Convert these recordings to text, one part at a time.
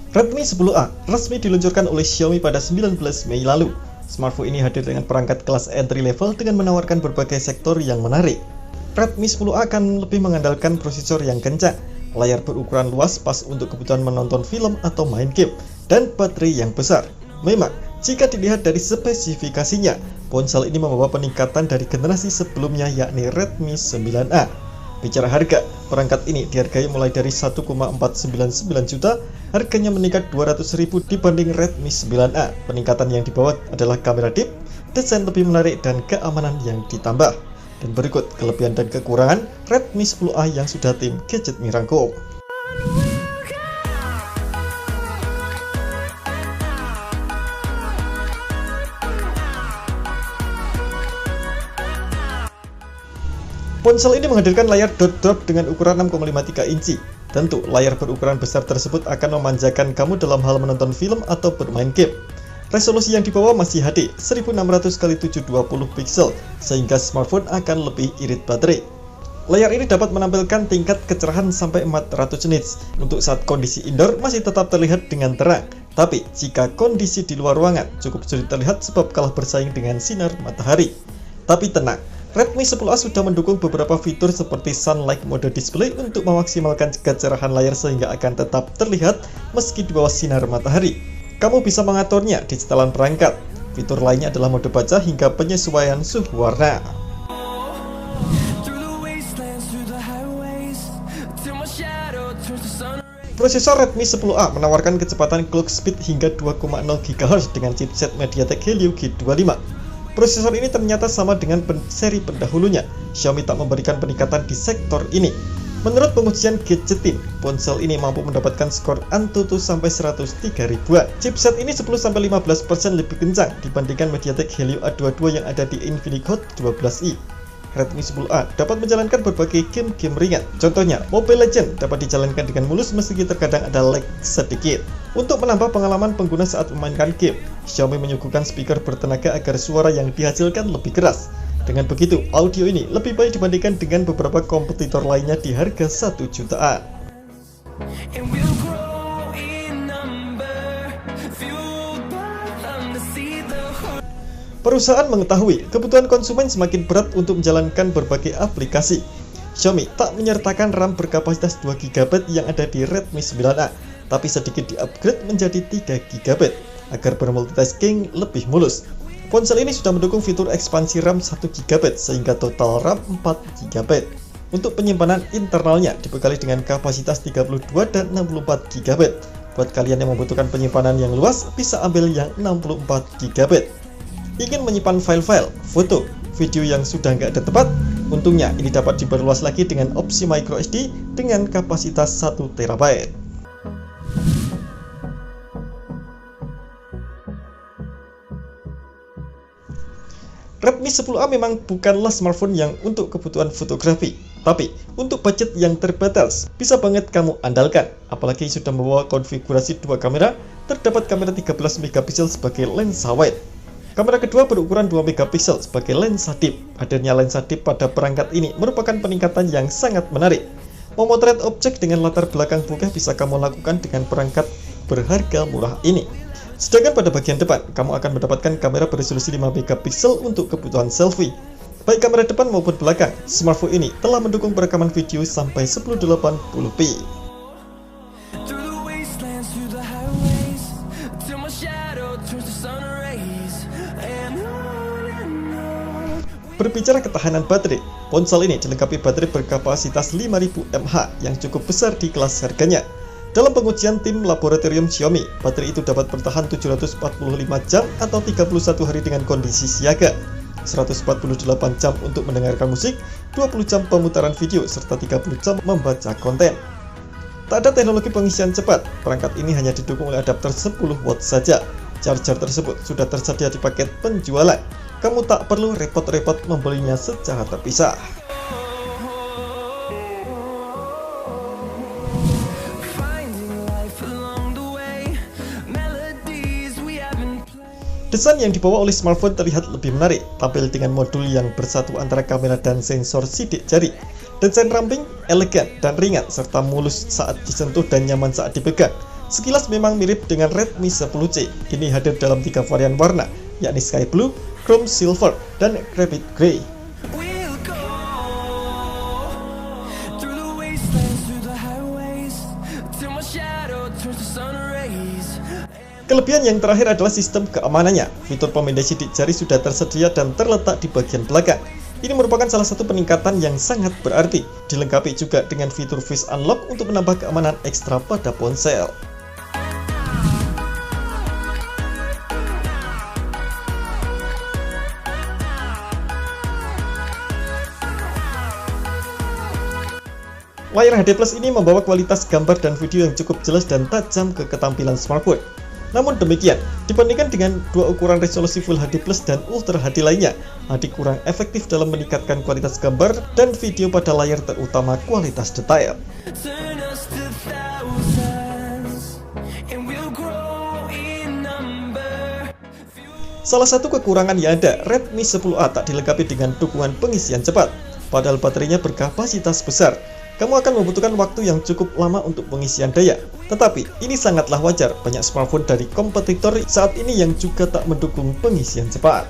Redmi 10A resmi diluncurkan oleh Xiaomi pada 19 Mei lalu. Smartphone ini hadir dengan perangkat kelas entry level dengan menawarkan berbagai sektor yang menarik. Redmi 10A akan lebih mengandalkan prosesor yang kencang, layar berukuran luas pas untuk kebutuhan menonton film atau main game, dan baterai yang besar. Memang, jika dilihat dari spesifikasinya, ponsel ini membawa peningkatan dari generasi sebelumnya yakni Redmi 9A. Bicara harga, perangkat ini dihargai mulai dari 1,499 juta, harganya meningkat 200.000 dibanding Redmi 9A. Peningkatan yang dibawa adalah kamera deep, desain lebih menarik, dan keamanan yang ditambah. Dan berikut kelebihan dan kekurangan Redmi 10A yang sudah tim Gadget Me rangkum. Ponsel ini menghadirkan layar dot drop dengan ukuran 6,53 inci. Tentu, layar berukuran besar tersebut akan memanjakan kamu dalam hal menonton film atau bermain game. Resolusi yang dibawa masih HD 1600x720 pixel, sehingga smartphone akan lebih irit baterai. Layar ini dapat menampilkan tingkat kecerahan sampai 400 nits. Untuk saat kondisi indoor masih tetap terlihat dengan terang. Tapi, jika kondisi di luar ruangan cukup sulit terlihat sebab kalah bersaing dengan sinar matahari. Tapi tenang, Redmi 10A sudah mendukung beberapa fitur seperti Sunlight Mode Display untuk memaksimalkan kecerahan layar sehingga akan tetap terlihat meski di bawah sinar matahari. Kamu bisa mengaturnya di setelan perangkat. Fitur lainnya adalah mode baca hingga penyesuaian suhu warna. Prosesor Redmi 10A menawarkan kecepatan clock speed hingga 2,0 GHz dengan chipset MediaTek Helio G25. Prosesor ini ternyata sama dengan seri pendahulunya. Xiaomi tak memberikan peningkatan di sektor ini. Menurut pengujian Gadgetin, ponsel ini mampu mendapatkan skor Antutu sampai 103 ribuan. Chipset ini 10-15% lebih kencang dibandingkan MediaTek Helio A22 yang ada di Infinix Hot 12i. Redmi 10A dapat menjalankan berbagai game-game ringan. Contohnya, Mobile Legends dapat dijalankan dengan mulus meski terkadang ada lag sedikit. Untuk menambah pengalaman pengguna saat memainkan game, Xiaomi menyuguhkan speaker bertenaga agar suara yang dihasilkan lebih keras. Dengan begitu, audio ini lebih baik dibandingkan dengan beberapa kompetitor lainnya di harga 1 jutaan. Perusahaan mengetahui kebutuhan konsumen semakin berat untuk menjalankan berbagai aplikasi. Xiaomi tak menyertakan RAM berkapasitas 2 GB yang ada di Redmi 9A, tapi sedikit di-upgrade menjadi 3 GB agar bermultitasking lebih mulus. Ponsel ini sudah mendukung fitur ekspansi RAM 1 GB sehingga total RAM 4 GB. Untuk penyimpanan internalnya dibekali dengan kapasitas 32 dan 64 GB. Buat kalian yang membutuhkan penyimpanan yang luas, bisa ambil yang 64 GB. Ingin menyimpan file-file, foto, video yang sudah nggak ada tempat? Untungnya ini dapat diperluas lagi dengan opsi microSD dengan kapasitas 1 TB. Redmi 10A memang bukanlah smartphone yang untuk kebutuhan fotografi, tapi untuk budget yang terbatas bisa banget kamu andalkan. Apalagi sudah membawa konfigurasi 2 kamera, terdapat kamera 13 MP sebagai lensa wide. Kamera kedua berukuran 2 MP sebagai lensa deep. Hadirnya lensa deep pada perangkat ini merupakan peningkatan yang sangat menarik. Memotret objek dengan latar belakang bokeh bisa kamu lakukan dengan perangkat berharga murah ini. Sedangkan pada bagian depan, kamu akan mendapatkan kamera beresolusi 5 MP untuk kebutuhan selfie. Baik kamera depan maupun belakang, smartphone ini telah mendukung perekaman video sampai 1080p. Berbicara ketahanan baterai, ponsel ini dilengkapi baterai berkapasitas 5000 mAh yang cukup besar di kelas harganya. Dalam pengujian tim laboratorium Xiaomi, baterai itu dapat bertahan 745 jam atau 31 hari dengan kondisi siaga, 148 jam untuk mendengarkan musik, 20 jam pemutaran video, serta 30 jam membaca konten. Tak ada teknologi pengisian cepat, perangkat ini hanya didukung oleh adapter 10 watt saja. Charger tersebut sudah tersedia di paket penjualan. Kamu tak perlu repot-repot membelinya secara terpisah. Desain yang dibawa oleh smartphone terlihat lebih menarik, tampil dengan modul yang bersatu antara kamera dan sensor sidik jari. Desain ramping, elegan, dan ringan, serta mulus saat disentuh dan nyaman saat dipegang. Sekilas memang mirip dengan Redmi 10C. Ini hadir dalam 3 varian warna, yakni Sky Blue, Chrome Silver, dan Graphite Grey. Kelebihan yang terakhir adalah sistem keamanannya. Fitur pemindai sidik jari sudah tersedia dan terletak di bagian belakang. Ini merupakan salah satu peningkatan yang sangat berarti. Dilengkapi juga dengan fitur Face Unlock untuk menambah keamanan ekstra pada ponsel. Layar HD Plus ini membawa kualitas gambar dan video yang cukup jelas dan tajam ke ketampilan smartphone. Namun demikian, dibandingkan dengan dua ukuran resolusi Full HD Plus dan Ultra HD lainnya, HD kurang efektif dalam meningkatkan kualitas gambar dan video pada layar, terutama kualitas detail. Salah satu kekurangan yang ada, Redmi 10A tak dilengkapi dengan dukungan pengisian cepat. Padahal baterainya berkapasitas besar, kamu akan membutuhkan waktu yang cukup lama untuk pengisian daya. Tetapi, ini sangatlah wajar, banyak smartphone dari kompetitor saat ini yang juga tak mendukung pengisian cepat.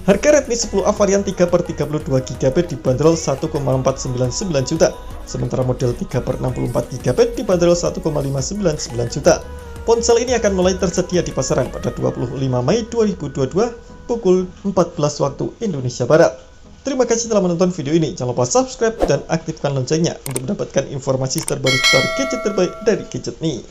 Harga Redmi 10A varian 3/32GB dibanderol 1,499 juta, sementara model 3/64GB dibanderol 1,599 juta. Ponsel ini akan mulai tersedia di pasaran pada 25 Mei 2022 pukul 14 waktu Indonesia Barat. Terima kasih telah menonton video ini. Jangan lupa subscribe dan aktifkan loncengnya untuk mendapatkan informasi terbaru seputar gadget terbaik dari Gadget Me.